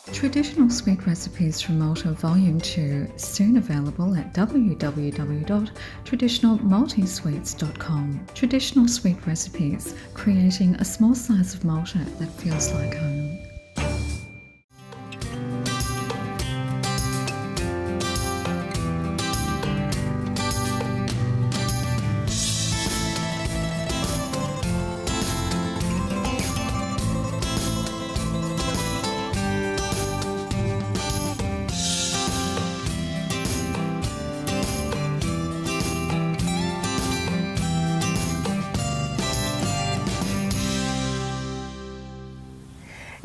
Traditional Sweet Recipes from Malta Volume 2, soon available at www.traditionalmaltesweets.com. Traditional Sweet Recipes, creating a small slice of Malta that feels like home.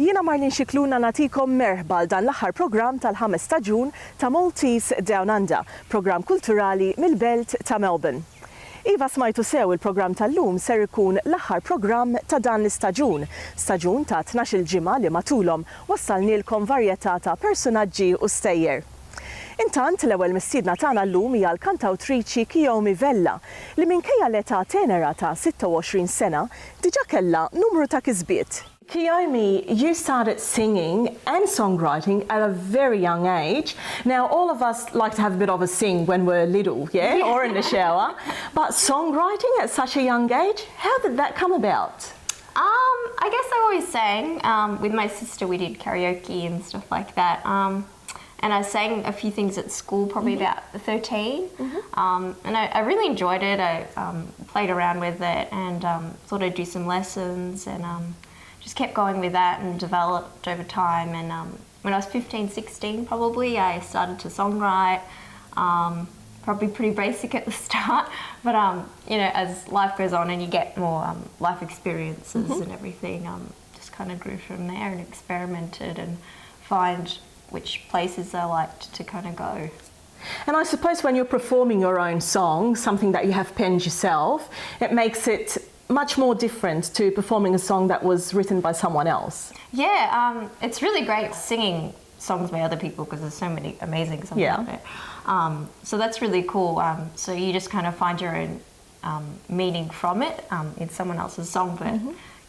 Jiena Marlene Scicluna nagħtikom merħba għal dan l-aħħar programm tal-5 ta' Ġun ta' Maltese DownUnder, programm kulturali mill-belt ta' Melbourne. Iva smajtu sew il-programm tal-lum ser ikun l-aħħar programm ta' dan l-istaġun, staġun ta' 12 ġimgħa li matulhom wassalnielkom varjetà ta' personaġġi u stejjer. Intant l-ewwel mistiedna tagħna llum hija l-kantawtriċi Kiyomi Vella li minkejja l-età tenera ta' 26 sena diġà kellha numru ta' kisbiet. Kiyomi, you started singing and songwriting at a very young age. Now, all of us like to have a bit of a sing when we're little, yeah? Or in the shower. But songwriting at such a young age, how did that come about? I guess I always sang. With my sister, we did karaoke and stuff like that. And I sang a few things at school, probably about 13. And I really enjoyed it. I played around with it and thought I'd do some lessons and just kept going with that and developed over time. And when I was 15, 16 probably, I started to songwrite. Probably pretty basic at the start, but you know, as life goes on and you get more life experiences and everything, just kind of grew from there and experimented and find which places I liked to kind of go. And I suppose when you're performing your own song, something that you have penned yourself, it makes it much more different to performing a song that was written by someone else. Yeah, it's really great singing songs by other people because there's so many amazing songs out there. So that's really cool. So you just kind of find your own meaning from it in someone else's song, but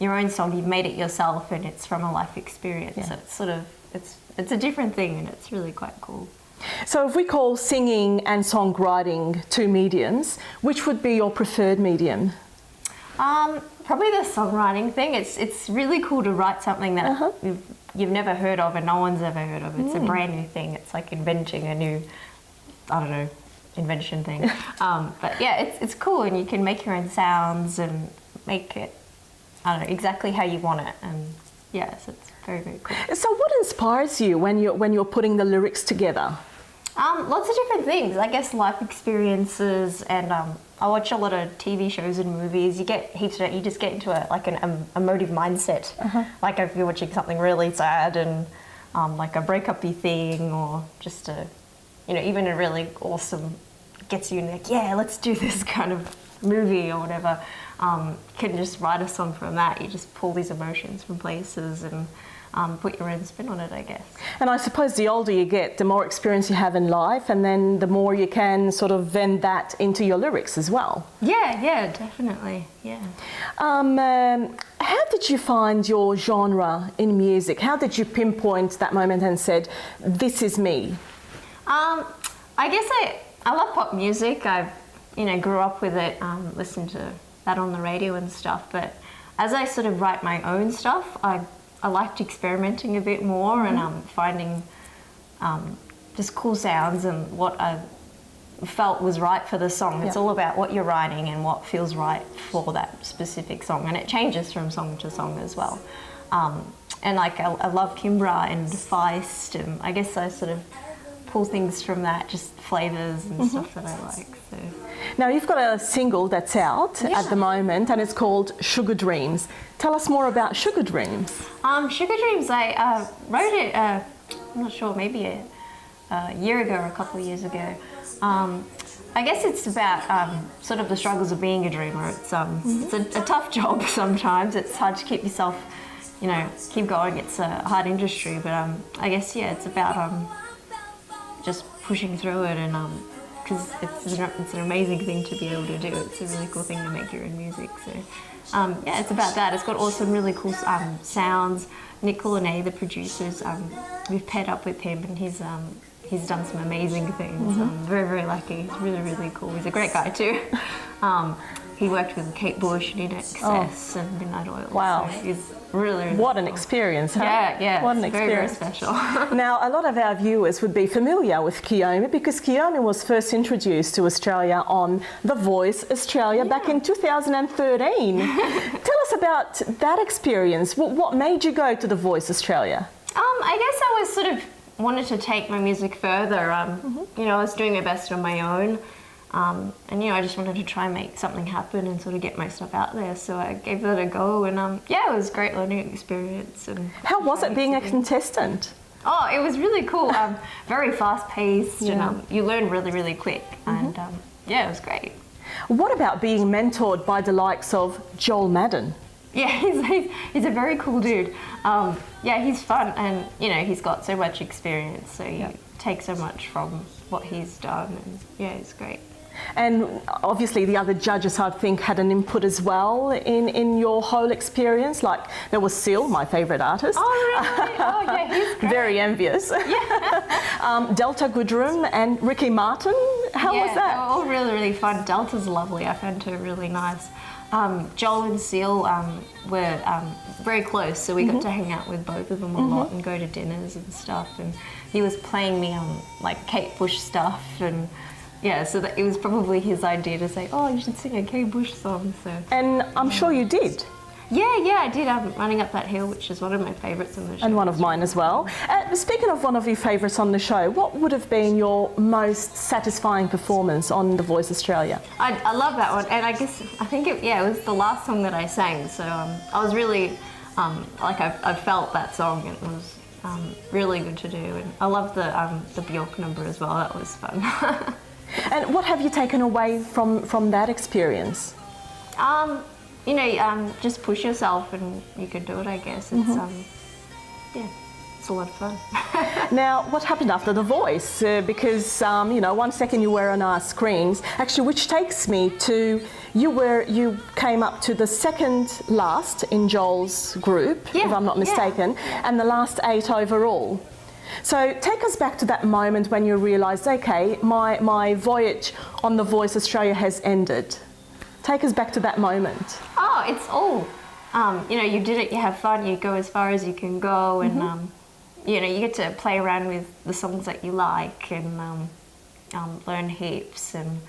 your own song, you've made it yourself and it's from a life experience. So it's sort of, it's a different thing and it's really quite cool. So if we call singing and songwriting two mediums, which would be your preferred medium? Probably the songwriting thing. It's really cool to write something that you've never heard of and no one's ever heard of. It's a brand new thing. It's like inventing a new, I don't know, invention thing. But yeah, it's cool and you can make your own sounds and make it, I don't know, exactly how you want it. And yeah, so it's very, very cool. So what inspires you when you're putting the lyrics together? Lots of different things. I guess life experiences and I watch a lot of TV shows and movies. You get heaps of it. You just get into an emotive mindset. Like if you're watching something really sad and like a breakup-y thing or just a, you know, even a really awesome, gets you like, yeah, let's do this kind of movie or whatever. You can just write a song from that. You just pull these emotions from places and put your own spin on it, I guess. And I suppose the older you get, the more experience you have in life, and then the more you can sort of vent that into your lyrics as well. Yeah, definitely, yeah. How did you find your genre in music? How did you pinpoint that moment and said, this is me? I guess I love pop music. I, you know, grew up with it, listened to that on the radio and stuff, but as I sort of write my own stuff, I liked experimenting a bit more and finding just cool sounds and what I felt was right for the song. It's all about what you're writing and what feels right for that specific song, and it changes from song to song as well. And like I love Kimbra and Feist, and I guess I sort of pull things from that, just flavors and stuff that I like. So. Now you've got a single that's out at the moment and it's called Sugar Dreams. Tell us more about Sugar Dreams. Sugar Dreams, I wrote it, I'm not sure, maybe a year ago or a couple of years ago. I guess it's about sort of the struggles of being a dreamer. It's a tough job sometimes. It's hard to keep yourself, you know, keep going. It's a hard industry, but I guess, yeah, it's about just pushing through it and because it's an amazing thing to be able to do. It's a really cool thing to make your own music. So yeah, it's about that. It's got some really cool sounds. Nick Colonnay, the producers, we've paired up with him, and he's done some amazing things. I'm very, very lucky. He's really, really cool. He's a great guy too. He worked with Kate Bush and In Excess and Midnight Oil. Wow. So he's really, really What an experience, huh? Yeah, What an it's very, very experience. special. Now, a lot of our viewers would be familiar with Kiyomi because Kiyomi was first introduced to Australia on The Voice Australia back in 2013. Tell us about that experience. What made you go to The Voice Australia? I guess I was sort of wanted to take my music further. You know, I was doing my best on my own. And you know, I just wanted to try and make something happen and sort of get my stuff out there. So I gave it a go, and yeah, it was a great learning experience. And How was it being a contestant? Oh, it was really cool. Very fast paced, and you learn really, really quick. And yeah, it was great. What about being mentored by the likes of Joel Madden? Yeah, he's a very cool dude. Yeah, he's fun, and you know, he's got so much experience. So you take so much from what he's done, and yeah, it's great. And obviously the other judges, I think, had an input as well in your whole experience. Like there was Seal, my favourite artist. Oh, really? Oh, yeah, he's great. Very envious. Yeah. Delta Goodrum and Ricky Martin. How was that? They were all really, really fun. Delta's lovely. I found her really nice. Joel and Seal were very close, so we got to hang out with both of them a lot and go to dinners and stuff. And he was playing me like Kate Bush stuff, and yeah, so that it was probably his idea to say, "Oh, you should sing a Kate Bush song." So. And I'm sure you did. Yeah, I did. Running Up That Hill, which is one of my favourites on the show. And one of mine as well. Speaking of one of your favourites on the show, what would have been your most satisfying performance on The Voice Australia? I love that one, and I think it was the last song that I sang. So I was really like I felt that song. It was really good to do, and I love the Bjork number as well. That was fun. And what have you taken away from that experience? You know, just push yourself and you can do it, I guess. It's, yeah, it's a lot of fun. Now, what happened after The Voice? Because, you know, 1 second you were on our screens, actually, which takes me to, you came up to the second last in Joel's group, if I'm not mistaken, and the last 8 overall. So take us back to that moment when you realised, okay, my voyage on The Voice Australia has ended. Take us back to that moment. Oh, it's all, you know, you did it, you have fun, you go as far as you can go, and, you know, you get to play around with the songs that you like and learn heaps. And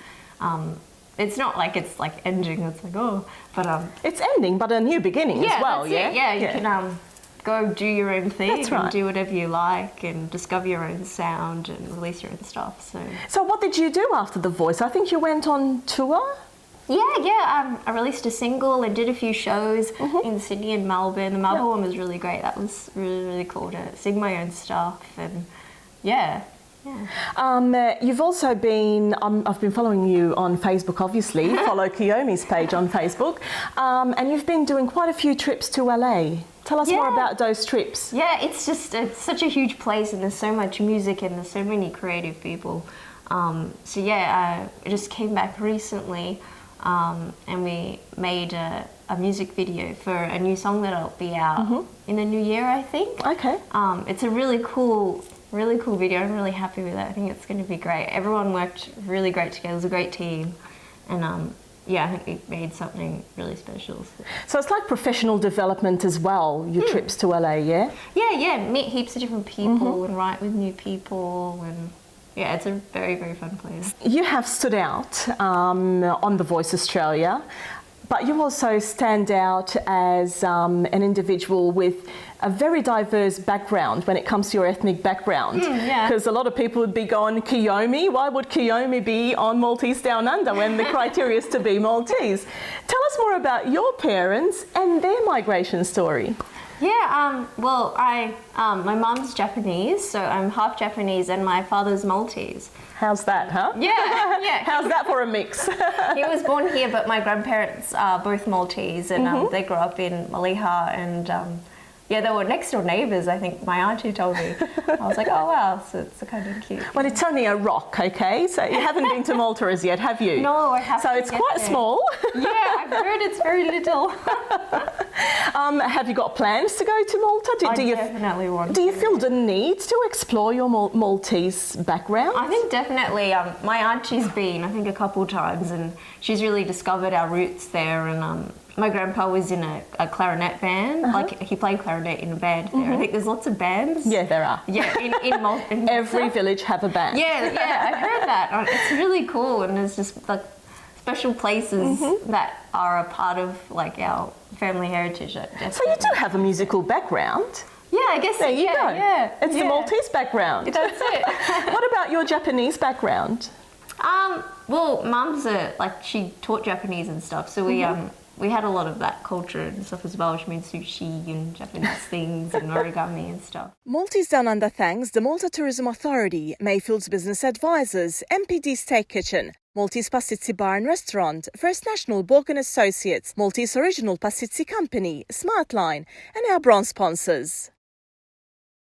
it's not like it's like ending, it's like, oh, but... It's ending, but a new beginning as well, that's it. Yeah, you can go do your own thing and do whatever you like and discover your own sound and release your own stuff. So what did you do after The Voice? I think you went on tour? Yeah. I released a single and did a few shows in Sydney and Melbourne. The Melbourne one was really great. That was really, really cool to sing my own stuff, and yeah. You've also been, I've been following you on Facebook, obviously. Follow Kiyomi's page on Facebook. And you've been doing quite a few trips to LA. Tell us more about those trips. Yeah, it's such a huge place, and there's so much music and there's so many creative people. So yeah, I just came back recently. And we made a music video for a new song that'll be out in the new year, I think. Okay. It's a really cool video. I'm really happy with it. I think it's going to be great. Everyone worked really great together. It was a great team, and yeah, I think we made something really special. So it's like professional development as well. Your trips to LA, yeah. Yeah. Meet heaps of different people and write with new people and. Yeah, it's a very, very fun place. You have stood out on The Voice Australia, but you also stand out as an individual with a very diverse background when it comes to your ethnic background. Because a lot of people would be going, Kiyomi, why would Kiyomi be on Maltese DownUnder when the criteria is to be Maltese? Tell us more about your parents and their migration story. Yeah, well, my mum's Japanese, so I'm half Japanese, and my father's Maltese. How's that, huh? Yeah. How's that for a mix? He was born here, but my grandparents are both Maltese, and they grew up in Maliha, and yeah, they were next door neighbours, I think my auntie told me. I was like, oh wow, so it's kind of cute. Well, it's only a rock, okay? So you haven't been to Malta as yet, have you? No, I haven't. So it's yet quite there. small. Yeah, I've heard it's very little. Have you got plans to go to Malta? I definitely want Do you to. feel the need to explore your Maltese background? I think definitely. My auntie's been, I think, a couple times, and she's really discovered our roots there. And my grandpa was in a clarinet band. Like he played clarinet in a band there. I think there's lots of bands. Yeah, there are. Yeah, in Malta. Every village have a band. Yeah, I heard that. It's really cool, and there's just like special places that are a part of like our family heritage. So you do have a musical background. Yeah, I guess. There you go. Yeah, It's the Maltese background. That's it. What about your Japanese background? Well, Mum's she taught Japanese and stuff, so we had a lot of that culture and stuff as well, which means sushi and Japanese things and origami and stuff. Maltese DownUnder thanks the Malta Tourism Authority, Mayfield's Business Advisors, MPD Steak Kitchen, Maltese Pastizzi Bar and Restaurant, First National Balkan Associates, Maltese Original Pastizzi Company, Smartline, and our bronze sponsors.